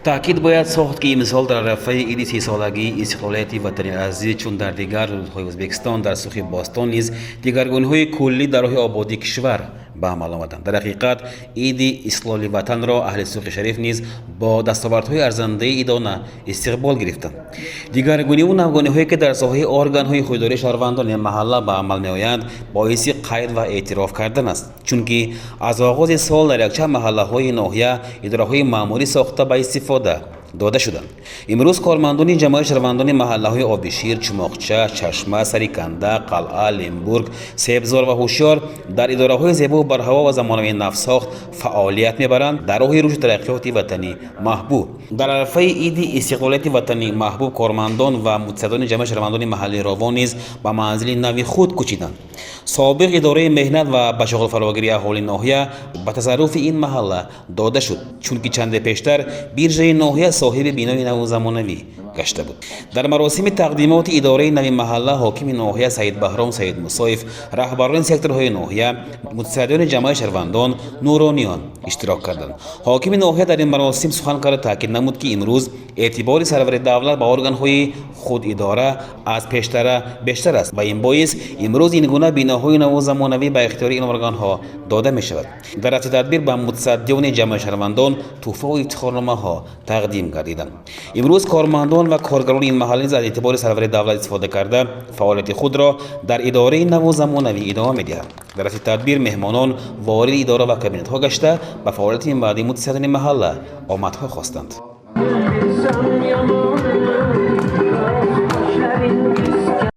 تأکید باید ساخت که این مثال در عرفه عید 30 سالگی استقلالیت وطن عزیز چون در دیگر روزهای ازبکستان در سوخ باستان نیز دیگرگونی‌های کلی در راه آبادی کشور به عمل آمدند. در حقیقت عید استقلال وطن را اهل سوخ شریف نیز با دستاوردهای ارزنده ایدانه استقبال گرفتند. دیگرگونی و نوگونی‌هایی که در ساحه ارگان‌های خودداری شهروندان محله به عمل می‌آیند باعث قید و اعتراف کردن است، چونکه از آغاز سال در یکچند محله‌های ناحیه اداره‌های مأموری ساخته به استفاده داده شدند. امروز کارمندان جمعیت شهروندان محله‌های آبشیر، چماقچه، چشمه، سریکنده، قلعه، لیمبورگ، سبزوار و هوشیار در اداره‌های زیبا و برهوا و زمانه‌ای نوساخت فعالیت می‌برند در راه رشد ترقیات وطنی محبوب. در عرفه عید استقلالیت وطنی محبوب کارمندان و متصدیان جمعیت شهروندان محلی راوان نیز به منزل نو خود کوچیدند. سابق اداره مهنت و به شغل فراگیری اهالی ناحیه به تصرف این محله داده شد، چون که چند پیشتر بیرژه ناحیه صاحب بینای نو زمانوی گشته بود. در مراسم تقدیمات اداره نو محله حاکم ناحیه سید بهرام سید مصایف، رهبران سکتورهای ناحیه، متصدیان جمعیت شهروندان، نورانیان اشتراک کردند. حاکم ناحیه در این مراسم سخن کرده تاکید نمود که امروز اعتبار سرور دولت به ارگان‌های خود اداره از پیشتر بیشتر است و این باعث امروز این گونه بیناهای نو زمانوی به اختیار این ارگان‌ها داده می شود. در رفت تدبیر به متصدیان جمعیت شهروندان تحفه و افتخارنامه‌ها تقدیم گردیدند. امروز کارمندان و کارگران این محله از اعتبار سرور دولت استفاده کرده فعالیت خود را در اداره نو زمانوی ادامه می‌دهند. در رفت تدبیر مهمانان وارد اداره و کابینت‌ها گشته به فعالیت این بعدی متصدیان محله آمدها خواستند.